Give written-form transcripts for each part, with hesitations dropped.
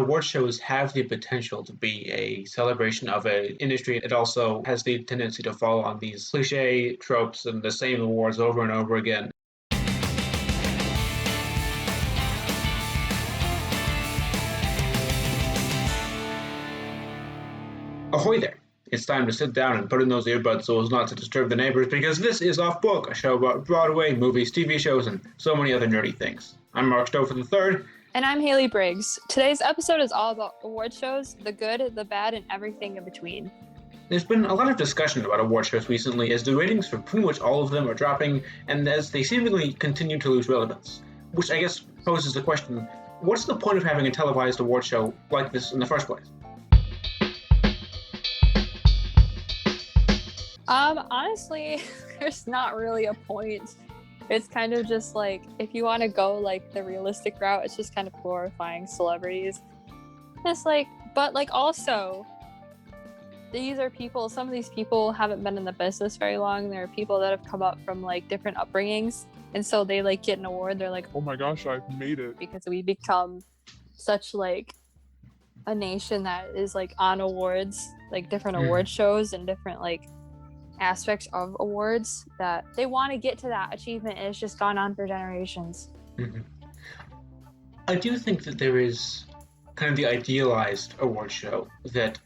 award shows have the potential to be a celebration of an industry. It also has the tendency to fall on these cliche tropes and the same awards over and over again. Ahoy there! It's time to sit down and put in those earbuds so as not to disturb the neighbors, because this is Off Book, a show about Broadway, movies, TV shows, and so many other nerdy things. I'm Mark Stoufer III. And I'm Hailey Briggs. Today's episode is all about award shows, the good, the bad, and everything in between. There's been a lot of discussion about award shows recently as the ratings for pretty much all of them are dropping and as they seemingly continue to lose relevance. Which I guess poses the question, what's the point of having a televised award show like this in the first place? Honestly, there's not really a point. It's kind of just like, if you want to go like the realistic route, it's just kind of glorifying celebrities. It's like, but like also, these are people, some of these people haven't been in the business very long. There are people that have come up from like different upbringings. And so they like get an award. They're like, oh my gosh, I've made it. Because we become such like a nation that is like on awards, like different award shows and different like aspects of awards, that they want to get to that achievement, and it's just gone on for generations. Mm-hmm. I do think that there is kind of the idealized award show that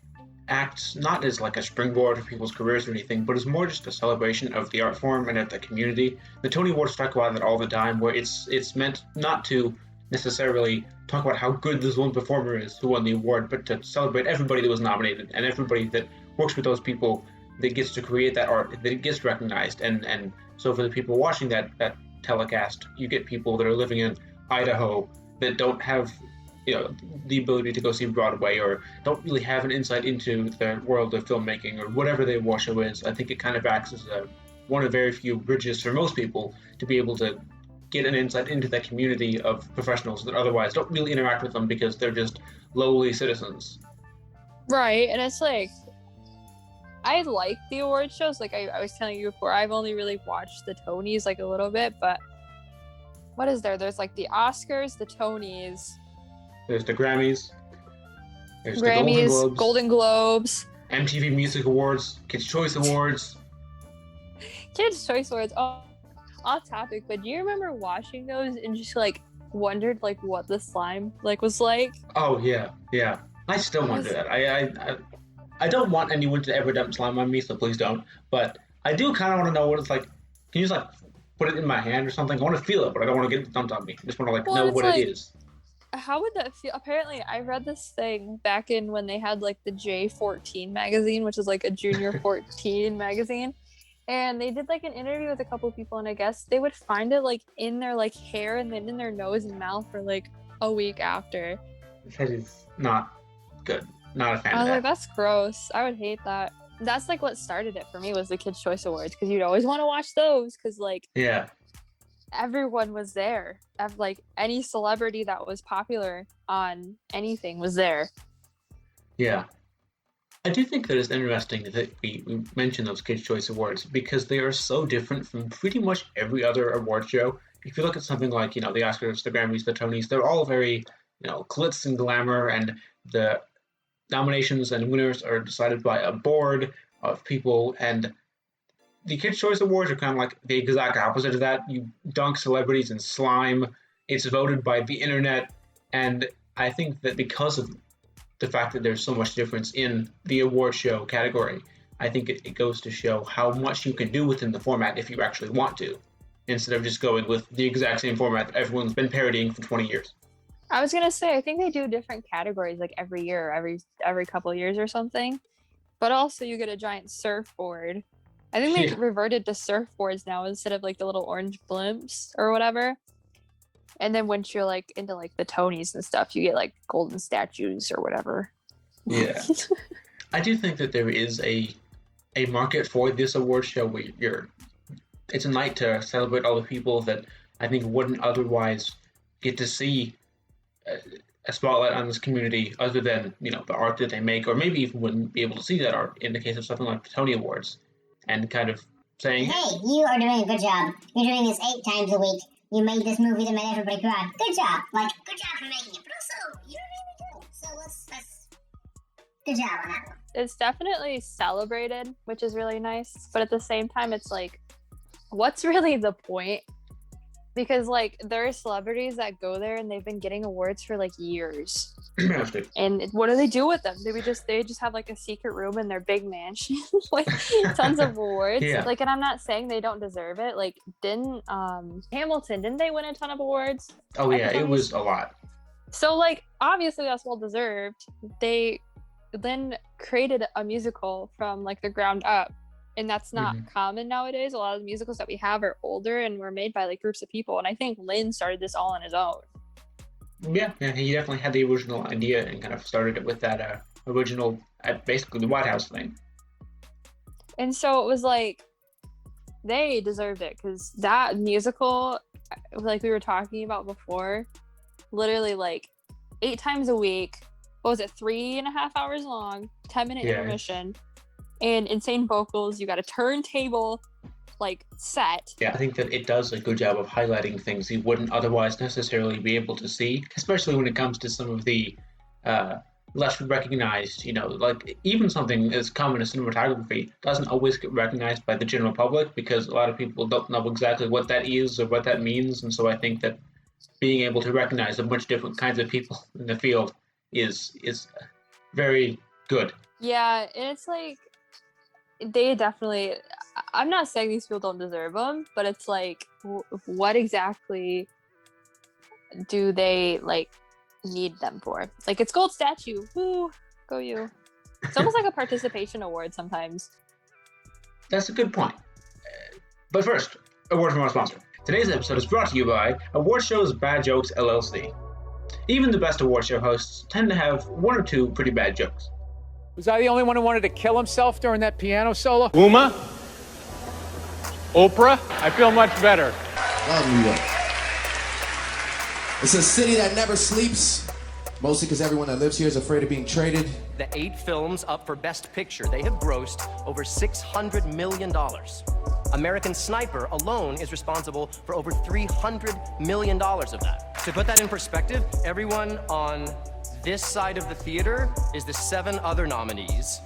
acts not as like a springboard for people's careers or anything, but is more just a celebration of the art form and of the community. The Tony Awards talk about that all the time, where it's meant not to necessarily talk about how good this one performer is who won the award, but to celebrate everybody that was nominated and everybody that works with those people that gets to create that art, that gets recognized. And so for the people watching that telecast, you get people that are living in Idaho that don't have the ability to go see Broadway or don't really have an insight into the world of filmmaking or whatever the award show is. I think it kind of acts as one of very few bridges for most people to be able to get an insight into that community of professionals that otherwise don't really interact with them because they're just lowly citizens. Right, and it's like, I like the award shows. Like I was telling you before, I've only really watched the Tonys like a little bit, but what is there? There's like the Oscars, the Tonys. There's the Grammys. There's Grammys, the Golden Globes. MTV Music Awards, Kids' Choice Awards. Kids' Choice Awards. Oh, off topic, but do you remember watching those and just like wondered like what the slime like was like? Oh yeah. I still wonder that. I don't want anyone to ever dump slime on me, so please don't. But I do kind of want to know what it's like. Can you just like put it in my hand or something? I want to feel it, but I don't want to get it dumped on me. I just want to know what it is. How would that feel? Apparently, I read this thing back in when they had like the J14 magazine, which is like a junior 14 magazine. And they did like an interview with a couple of people, and I guess they would find it like in their like hair and then in their nose and mouth for like a week after. That is not good. Not a fan I was of that. like, that's gross. I would hate that. That's like what started it for me, was the Kids' Choice Awards, because you'd always want to watch those because like everyone was there. Like any celebrity that was popular on anything was there. Yeah. I do think that it's interesting that we mention those Kids' Choice Awards because they are so different from pretty much every other award show. If you look at something like, the Oscars, the Grammys, the Tonys, they're all very, glitz and glamour, and the nominations and winners are decided by a board of people, and the Kids' Choice Awards are kind of like the exact opposite of that. You dunk celebrities in slime. It's voted by the internet, and I think that because of the fact that there's so much difference in the award show category, I think it goes to show how much you can do within the format if you actually want to, instead of just going with the exact same format that everyone's been parodying for 20 years. I was gonna say, I think they do different categories like every year, every couple of years or something. But also you get a giant surfboard. I think they reverted to surfboards now instead of like the little orange blimps or whatever. And then once you're like into like the Tonys and stuff, you get like golden statues or whatever. Yeah. I do think that there is a market for this award show where it's a night to celebrate all the people that I think wouldn't otherwise get to see a spotlight on this community other than, the art that they make, or maybe even wouldn't be able to see that art in the case of something like the Tony Awards, and kind of saying, hey, you are doing a good job. You're doing this 8 times a week. You made this movie that made everybody cry. Good job. Good job for making it. But also, you're really good. So, Good job on that one. It's definitely celebrated, which is really nice. But at the same time, it's like, what's really the point? Because like there are celebrities that go there and they've been getting awards for like years. And what do they do with them? They just have like a secret room in their big mansion with tons of awards. Yeah. Like, and I'm not saying they don't deserve it. Like, didn't Hamilton, didn't they win a ton of awards? Oh yeah, it was a lot. So like obviously that's well deserved. They then created a musical from like the ground up. And that's not common nowadays. A lot of the musicals that we have are older and were made by like groups of people. And I think Lin started this all on his own. Yeah, he definitely had the original idea and kind of started it with that original, basically the White House thing. And so it was like, they deserved it because that musical, like we were talking about before, literally like 8 times a week, what was it, 3.5 hours long, 10-minute intermission. And insane vocals. You got a turntable like set. Yeah, I think that it does a good job of highlighting things you wouldn't otherwise necessarily be able to see, especially when it comes to some of the less recognized, like even something as common as cinematography doesn't always get recognized by the general public because a lot of people don't know exactly what that is or what that means. And so I think that being able to recognize a bunch of different kinds of people in the field is very good. Yeah, and it's like, they definitely, I'm not saying these people don't deserve them, but it's like, what exactly do they like need them for? Like, it's gold statue. Woo, go you. It's almost like a participation award sometimes. That's a good point. But first, a word from our sponsor. Today's episode is brought to you by Award Shows Bad Jokes LLC. Even the best award show hosts tend to have 1 or 2 pretty bad jokes. Was I the only one who wanted to kill himself during that piano solo? Uma? Oprah? I feel much better. Love New York. It's a city that never sleeps, mostly because everyone that lives here is afraid of being traded. The 8 films up for Best Picture, they have grossed over $600 million. American Sniper alone is responsible for over $300 million of that. To put that in perspective, everyone on this side of the theater is the 7 other nominees,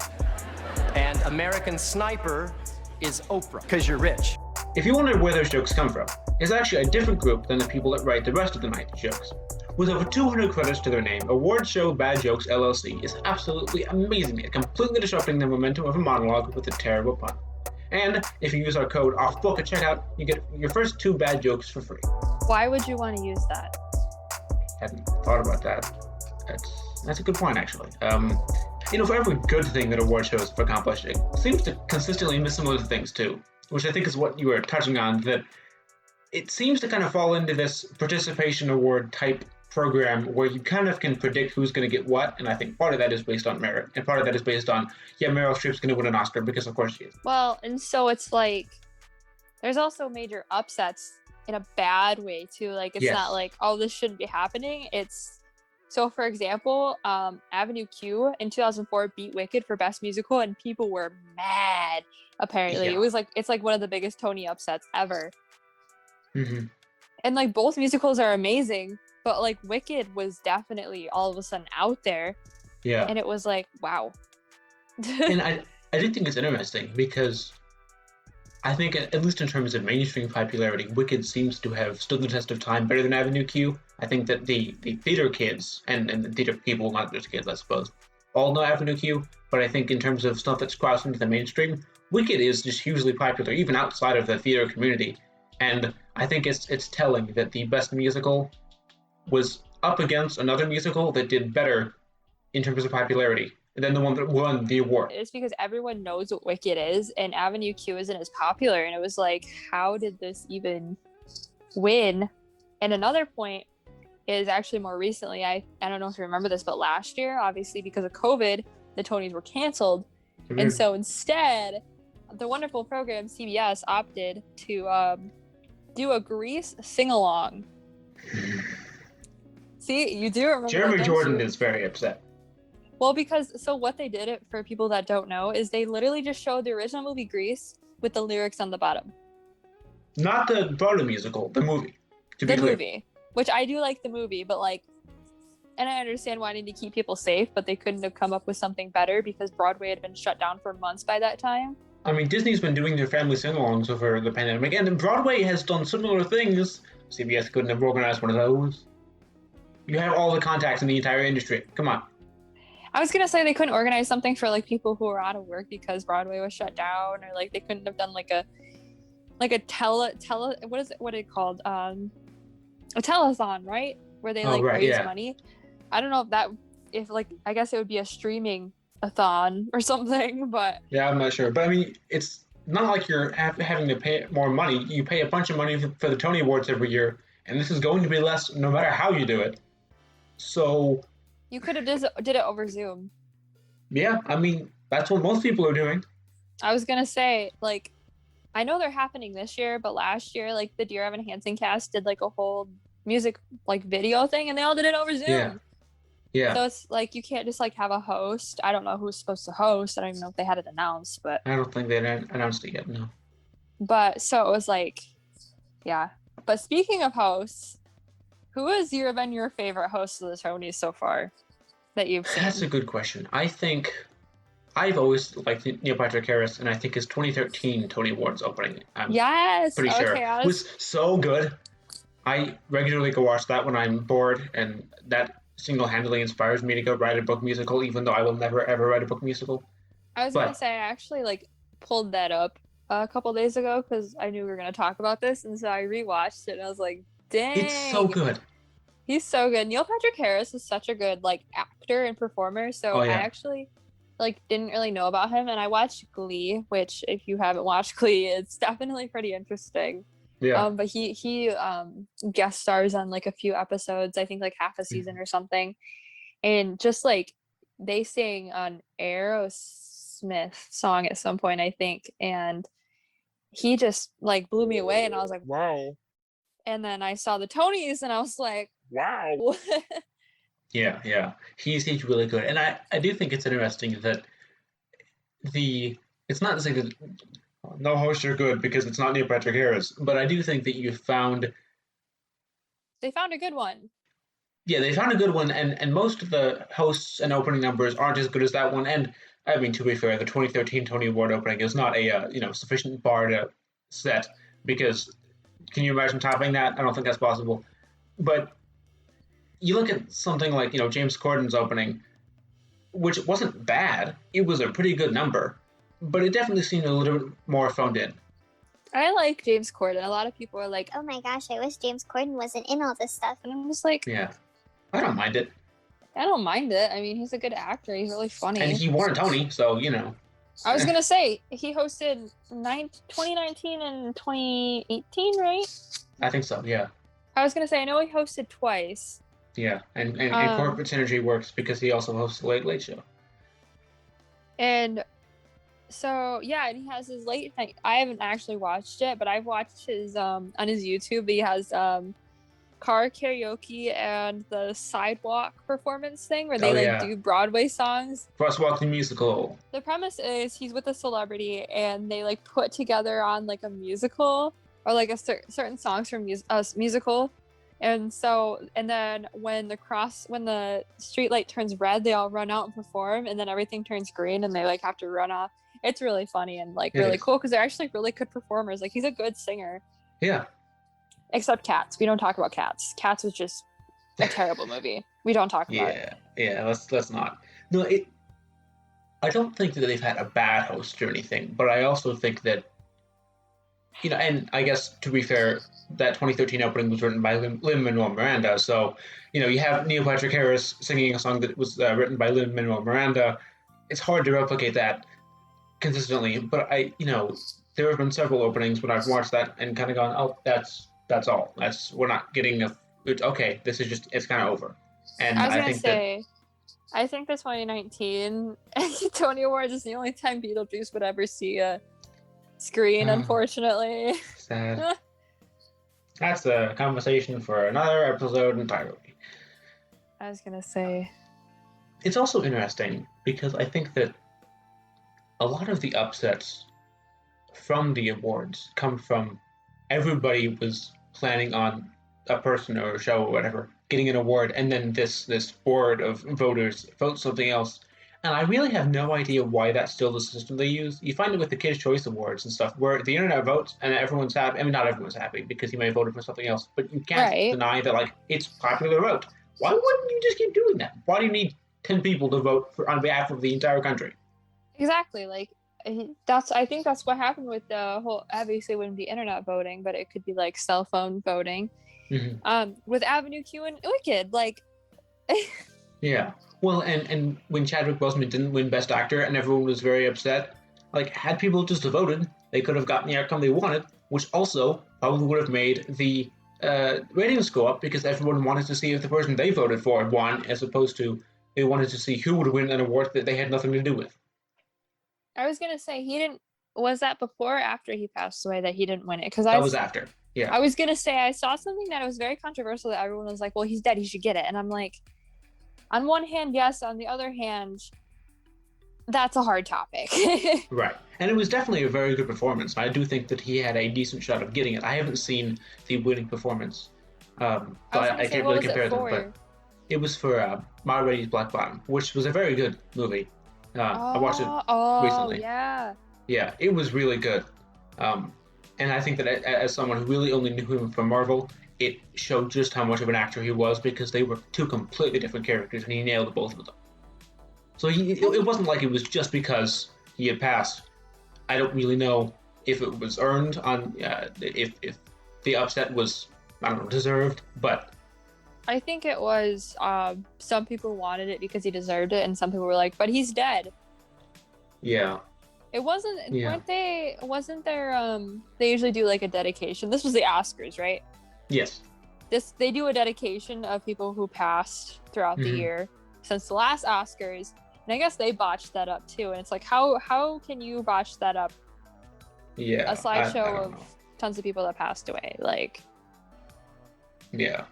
and American Sniper is Oprah, because you're rich. If you wonder where those jokes come from, it's actually a different group than the people that write the rest of the night's jokes. With over 200 credits to their name, Award Show Bad Jokes LLC is absolutely amazing at completely disrupting the momentum of a monologue with a terrible pun. And if you use our code OFFBOOK at checkout, you get your first 2 bad jokes for free. Why would you want to use that? Hadn't thought about that. That's a good point, actually. For every good thing that award shows have accomplished, it seems to consistently miss some other things too, which I think is what you were touching on, that it seems to kind of fall into this participation award type program where you kind of can predict who's going to get what, and I think part of that is based on merit, and part of that is based on, Meryl Streep's going to win an Oscar because of course she is. Well, and so it's like, there's also major upsets in a bad way too. Like, it's not like, oh, this shouldn't be happening. So, for example, Avenue Q in 2004 beat Wicked for Best Musical, and people were mad, apparently. Yeah. It's like one of the biggest Tony upsets ever. Mm-hmm. And, like, both musicals are amazing, but, like, Wicked was definitely all of a sudden out there. Yeah. And it was like, wow. And I do think it's interesting because I think, at least in terms of mainstream popularity, Wicked seems to have stood the test of time better than Avenue Q. I think that the theater kids, and the theater people, not just kids, I suppose, all know Avenue Q, but I think in terms of stuff that's crossed into the mainstream, Wicked is just hugely popular, even outside of the theater community. And I think it's telling that the best musical was up against another musical that did better in terms of popularity than the one that won the award. It's because everyone knows what Wicked is, and Avenue Q isn't as popular, and it was like, how did this even win? And another point is actually more recently, I don't know if you remember this, but last year, obviously because of COVID, the Tonys were canceled. Mm-hmm. And so instead, the wonderful program CBS opted to do a Grease sing-along. See, you do remember. Jeremy Jordan is very upset. Well, so what they did, for people that don't know, is they literally just showed the original movie Grease with the lyrics on the bottom. Not the Broadway musical, the movie. The movie, which I do like the movie, but like And I understand wanting to keep people safe, but they couldn't have come up with something better because Broadway had been shut down for months by that time. I mean, Disney's been doing their family sing-alongs over the pandemic, and Broadway has done similar things. CBS couldn't have organized one of those. You have all the contacts in the entire industry. Come on. I was gonna say they couldn't organize something for like people who were out of work because Broadway was shut down, or like they couldn't have done like a what is it called? A telethon, right? Where they like raise money. I don't know if I guess it would be a streaming a thon or something, but yeah, I'm not sure. But I mean, it's not like you're having to pay more money. You pay a bunch of money for the Tony Awards every year, and this is going to be less no matter how you do it. So you could have did it over Zoom. Yeah, I mean, that's what most people are doing. I was gonna say, like, I know they're happening this year, but last year, like, the Dear Evan Hansen cast did like a whole music like video thing, and they all did it over Zoom. Yeah. So it's like you can't just like have a host. I don't know who's supposed to host. I don't even know if they had it announced, but I don't think they announced it yet. No. But so it was like, yeah. But speaking of hosts, who has been your favorite host of the Tonys so far that you've seen? That's a good question. I think I've always liked Neil Patrick Harris, and I think his 2013 Tony Awards opening. I'm pretty sure was so good. I regularly go watch that when I'm bored, and that single-handedly inspires me to go write a book musical, even though I will never ever write a book musical. I was gonna say I actually like pulled that up a couple days ago because I knew we were gonna talk about this, and so I rewatched it and I was like, dang, it's so good. He's so good. Neil Patrick Harris is such a good like actor and performer. So I actually like didn't really know about him, and I watched Glee, which if you haven't watched Glee, it's definitely pretty interesting. Yeah. But he guest stars on like a few episodes, I think like half a season or something. And just like they sang an Aerosmith song at some point, I think, and he just like blew me away, and I was like, wow. And then I saw the Tonys and I was like, wow. Yeah. He's really good. And I do think it's interesting that it's not to say that no hosts are good because it's not Neil Patrick Harris, but I do think that they found a good one. Yeah, they found a good one, and most of the hosts and opening numbers aren't as good as that one. And I mean, to be fair, the 2013 Tony Award opening is not a sufficient bar to set, because can you imagine topping that? I don't think that's possible. But you look at something like James Corden's opening, which wasn't bad. It was a pretty good number, but it definitely seemed a little bit more phoned in. I like James Corden. A lot of people are like, oh my gosh, I wish James Corden wasn't in all this stuff. And I'm just like, yeah, I don't mind it. I don't mind it. I mean, he's a good actor. He's really funny. And he won a Tony, so I was going to say, he hosted 2019 and 2018, right? I think so, yeah. I was going to say, I know he hosted twice. Yeah, and corporate synergy works because he also hosts the Late Late Show. And so, yeah, and he has his late night. I haven't actually watched it, but I've watched his on his YouTube. He has car karaoke and the sidewalk performance thing where they do Broadway songs. Crosswalk the musical. The premise is he's with a celebrity and they like put together on like a musical or like a certain songs from musical. And then when the street light turns red, they all run out and perform, and then everything turns green and they like have to run off. It's really funny and like really cool because they're actually really good performers. Like he's a good singer. Yeah. Except Cats. We don't talk about Cats. Cats was just a terrible movie. We don't talk about it. Yeah, let's not. No, I don't think that they've had a bad host or anything, but I also think that and I guess to be fair, that 2013 opening was written by Lin-Manuel Miranda, so you have Neil Patrick Harris singing a song that was written by Lin-Manuel Miranda. It's hard to replicate that consistently, but there have been several openings when I've watched that and kind of gone, oh, that's all. We're not getting okay. This is just it's kind of over. And I think the 2019 Tony Awards is the only time Beetlejuice would ever see a screen, unfortunately. Sad. That's a conversation for another episode entirely. I was gonna say. It's also interesting because I think that a lot of the upsets from the awards come from everybody was planning on a person or a show or whatever getting an award, and then this board of voters votes something else. And I really have no idea why that's still the system they use. You find it with the Kids' Choice Awards and stuff, where the internet votes and everyone's happy. I mean, not everyone's happy because you may have voted for something else, but you can't deny that, like, it's popular vote. Why wouldn't you just keep doing that? Why do you need 10 people to vote on behalf of the entire country? Exactly. Like, I think that's what happened with the whole, obviously it wouldn't be internet voting, but it could be like cell phone voting. With Avenue Q and Wicked, like. Yeah. Well, and when Chadwick Boseman didn't win Best Actor and everyone was very upset, like, had people just voted, they could have gotten the outcome they wanted, which also probably would have made the ratings go up because everyone wanted to see if the person they voted for won, as opposed to they wanted to see who would win an award that they had nothing to do with. I was gonna say he didn't. Was that before or after he passed away that he didn't win it? Because that was after. Yeah. I was gonna say I saw something that was very controversial that everyone was like, "Well, he's dead. He should get it," and I'm like, on one hand, yes. On the other hand, that's a hard topic. Right. And it was definitely a very good performance. I do think that he had a decent shot of getting it. I haven't seen the winning performance, so I can't really compare them. But it was for Ma Rainey's Black Bottom, which was a very good movie. I watched it recently. Yeah, it was really good. And I think that as someone who really only knew him from Marvel, it showed just how much of an actor he was because they were two completely different characters, and he nailed both of them. So it wasn't like it was just because he had passed. I don't really know if it was earned on if the upset was, I don't know, deserved, but I think it was some people wanted it because he deserved it, and some people were like, but he's dead. Yeah. It wasn't, wasn't there, they usually do like a dedication. This was the Oscars, right? Yes. They do a dedication of people who passed throughout the year since the last Oscars. And I guess they botched that up too. And it's like, how can you botch that up? Yeah. A slideshow of tons of people that passed away. Like. Yeah.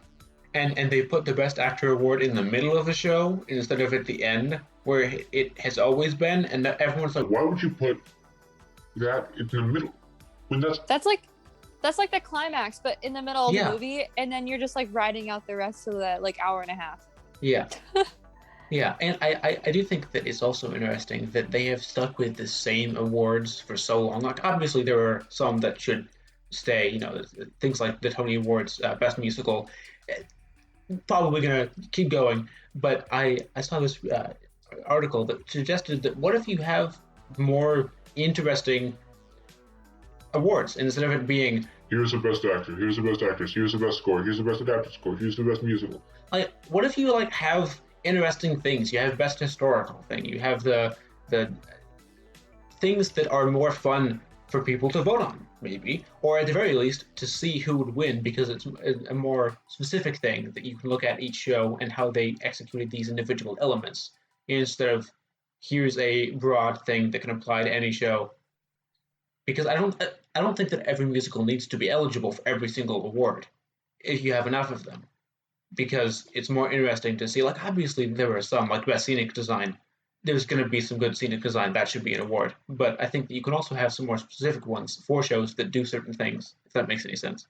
And they put the Best Actor award in the middle of the show instead of at the end, where it has always been. And everyone's like, why would you put that in the middle? When that's like the climax, but in the middle of the movie, and then you're just like riding out the rest of that like hour and a half. Yeah. Yeah, and I do think that it's also interesting that they have stuck with the same awards for so long. Like, obviously there are some that should stay, you know, things like the Tony Awards, Best Musical, probably gonna keep going. But I saw this article that suggested that what if you have more interesting awards instead of it being, here's the best actor, here's the best actress, here's the best score, here's the best adapted score, here's the best musical. Like, what if you like have interesting things? You have best historical thing. You have the things that are more fun for people to vote on, maybe, or at the very least to see who would win, because it's a more specific thing that you can look at each show and how they executed these individual elements, instead of here's a broad thing that can apply to any show. Because I don't think that every musical needs to be eligible for every single award if you have enough of them. Because it's more interesting to see, like, obviously there are some, like Best Scenic Design, there's going to be some good scenic design, that should be an award. But I think that you can also have some more specific ones for shows that do certain things, if that makes any sense.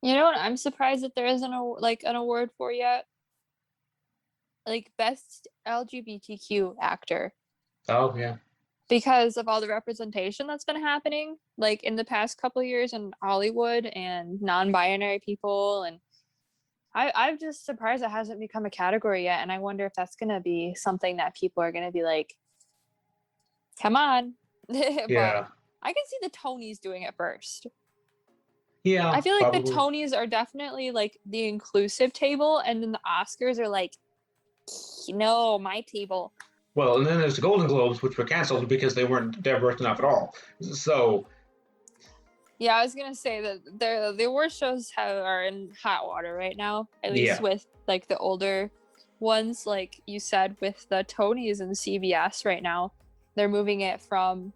You know what I'm surprised that there isn't an award for yet? Like Best LGBTQ Actor. Oh, yeah. Because of all the representation that's been happening, like in the past couple of years in Hollywood and non-binary people, and I'm just surprised it hasn't become a category yet, and I wonder if that's going to be something that people are going to be like, come on. Yeah. I can see the Tonys doing it first. Yeah. I feel like probably. the Tonys are definitely like the inclusive table, and then the Oscars are like, no, my table. Well, and then there's the Golden Globes, which were canceled because they weren't diverse enough at all. So... Yeah, I was gonna say that the award shows are in hot water right now, at least with like the older ones, like you said, with the Tonys and CBS right now. They're moving it from,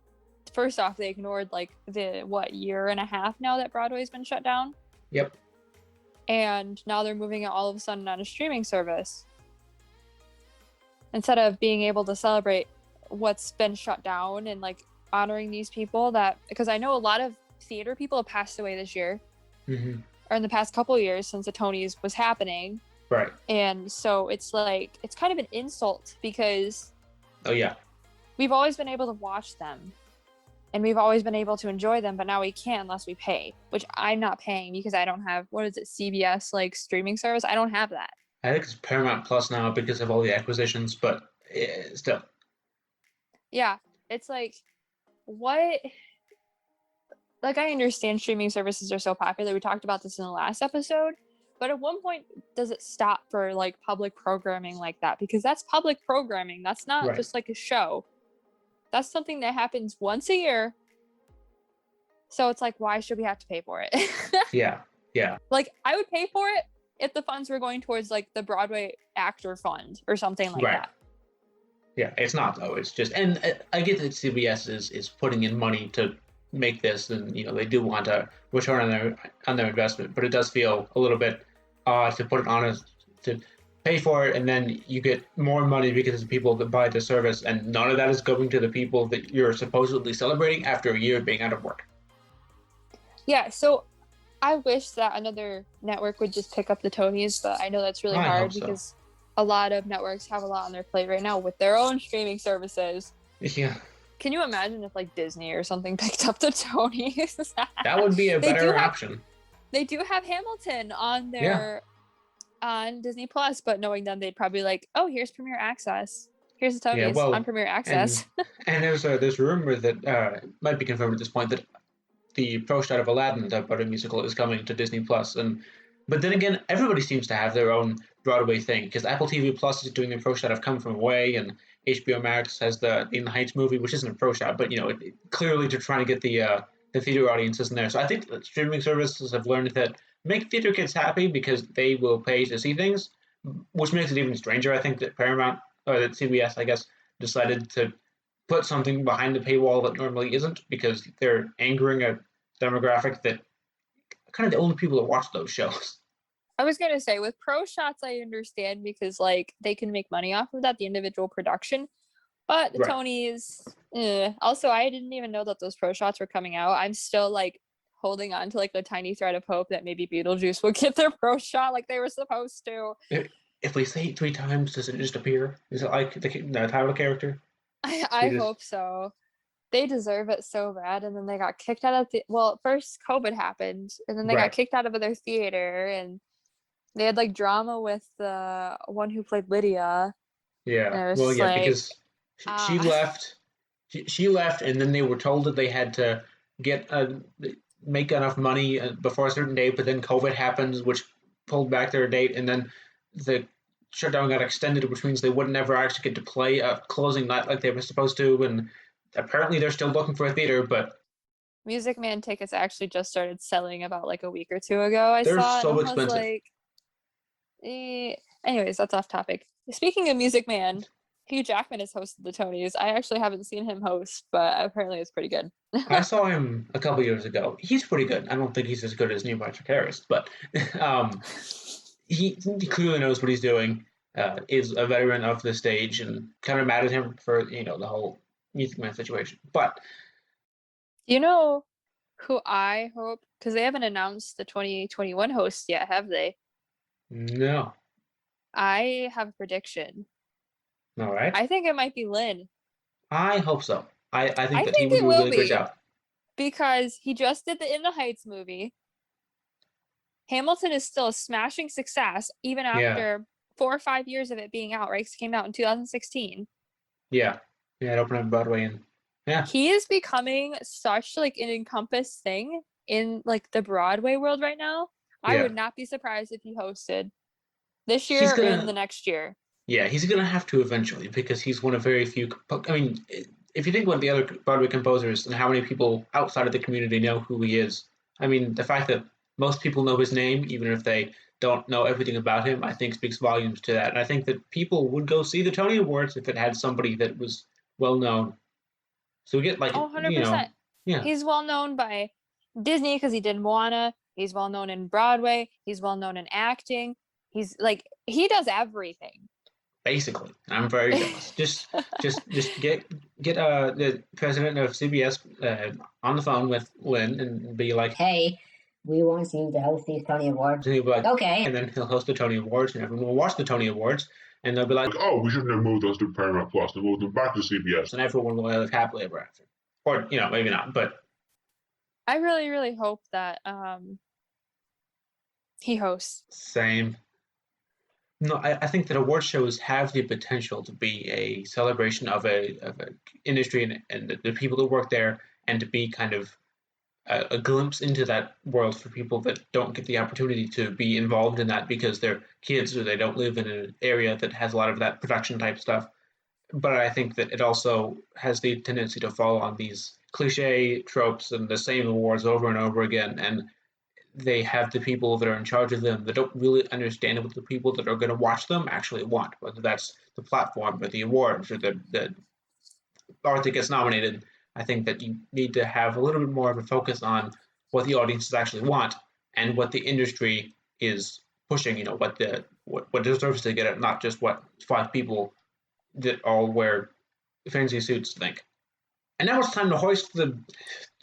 first off, they ignored like the year and a half now that Broadway's been shut down. Yep. And now they're moving it all of a sudden on a streaming service. Instead of being able to celebrate what's been shut down and like honoring these people, that, because I know a lot of theater people have passed away this year, or in the past couple of years since the Tonys was happening. Right. And so it's like, it's kind of an insult because Oh yeah. we've always been able to watch them and we've always been able to enjoy them, but now we can't unless we pay, which I'm not paying because I don't have, what is it, CBS like streaming service? I don't have that. I think it's Paramount Plus now because of all the acquisitions, but still. Yeah, it's like, what? Like, I understand streaming services are so popular. We talked about this in the last episode, but at one point, does it stop for like public programming like that? Because that's public programming. That's not Right. just like a show. That's something that happens once a year. So it's like, why should we have to pay for it? Yeah. Yeah. Like, I would pay for it if the funds were going towards like the Broadway actor fund or something like Right. that. Yeah, it's not though. It's just, and I get that CBS is putting in money to make this, and you know they do want a return on their investment, but it does feel a little bit odd to put it on as to pay for it, and then you get more money because of people that buy the service, and none of that is going to the people that you're supposedly celebrating after a year of being out of work. Yeah, so I wish that another network would just pick up the Tonys, but I know that's really I hard hope so. because a lot of networks have a lot on their plate right now with their own streaming services. Yeah, Can you imagine if like Disney or something picked up the Tonys? that would be a They do better have- option. They do have Hamilton on their on Disney Plus, but knowing them, they'd probably like, oh, here's Premier Access. Here's the Tonys Yeah, well, on Premier Access. And there's rumor that might be confirmed at this point that the Pro Shot of Aladdin, the Broadway musical, is coming to Disney Plus, but then again, everybody seems to have their own Broadway thing because Apple TV Plus is doing the Pro Shot of Come From Away, and HBO Max has the In the Heights movie, which isn't a Pro Shot, but you know, clearly to try to get the theater audiences in there. So I think that streaming services have learned that make theater kids happy because they will pay to see things, which makes it even stranger. I think that Paramount or that CBS, I guess, decided to put something behind the paywall that normally isn't because they're angering a demographic that kind of the only people that watch those shows. I was gonna say with Pro Shots, I understand because like they can make money off of that, the individual production. But the Right. Tonys, also I didn't even know that those Pro Shots were coming out. I'm still like holding on to like the tiny thread of hope that maybe Beetlejuice will get their Pro Shot like they were supposed to. If we say it 3 times, does it just appear? Is it like the title character? I just- hope so. They deserve it so bad, and then they got kicked out of the. Well, first COVID happened, and then they Right. got kicked out of their theater, and they had like drama with the one who played Lydia. Yeah. And it was Well, just yeah, like, because she ah. left. She left, and then they were told that they had to get make enough money before a certain date. But then COVID happens, which pulled back their date, and then the shutdown got extended, which means they would never actually get to play a closing night like they were supposed to. And apparently, they're still looking for a theater, but Music Man tickets actually just started selling about like a week or two ago. I They're saw it, so and I was expensive. like, anyways, that's off topic. Speaking of Music Man, Hugh Jackman has hosted the Tonys. I actually haven't seen him host, but apparently it's pretty good. I saw him a couple years ago. He's pretty good. I don't think he's as good as Neil Patrick Harris, but he clearly knows what he's doing. Is a veteran of the stage, and kind of mad at him for the whole Music Man situation. But You know who I hope, because they haven't announced the 2021 host yet, have they? no, I have a prediction. all right. I think it might be Lynn, I hope so. I think I that he think would it do a will really great be. job. because he just did the In the Heights movie. Hamilton is still a smashing success, even Yeah. after 4 or 5 years of it being out, right? 'Cause it came out in 2016. Yeah, it opened up Broadway, and yeah, He is becoming such like an encompassed thing in like the Broadway world right now. I Yeah. would not be surprised if he hosted this year He's or gonna- in the next year. yeah, he's gonna have to eventually because he's one of very few. I mean, if you think about the other Broadway composers and how many people outside of the community know who he is, I mean, the fact that most people know his name, even if they don't know everything about him, I think speaks volumes to that. And I think that people would go see the Tony Awards if it had somebody that was well known. So we get like, Oh, 100%. yeah, He's well known by Disney because he did Moana. He's well known in Broadway. He's well known in acting. He's like, he does everything. basically. I'm very jealous. just get the president of CBS on the phone with Lynn and be like, Hey, We want you to host these Tony Awards. And he'll be like, Okay. and then he'll host the Tony Awards, and everyone will watch the Tony Awards, and they'll be like, oh, we shouldn't have moved those to Paramount Plus. They moved them back to CBS. and everyone will live happily ever after. Or, maybe not, but I really, really hope that he hosts. same. No, I think that award shows have the potential to be a celebration of a industry and the people that work there, and to be kind of a glimpse into that world for people that don't get the opportunity to be involved in that because they're kids or they don't live in an area that has a lot of that production type stuff. But I think that it also has the tendency to fall on these cliche tropes and the same awards over and over again, and they have the people that are in charge of them that don't really understand what the people that are going to watch them actually want, whether that's the platform or the awards or the art that gets nominated. I think that you need to have a little bit more of a focus on what the audiences actually want and what the industry is pushing, what deserves to get it, not just what 5 people that all wear fancy suits think. And now it's time to hoist the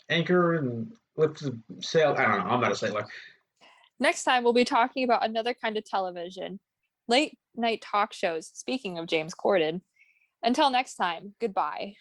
anchor and lift the sail. I don't know. I'm not a sailor. Next time, we'll be talking about another kind of television, late night talk shows. Speaking of James Corden. Until next time, goodbye.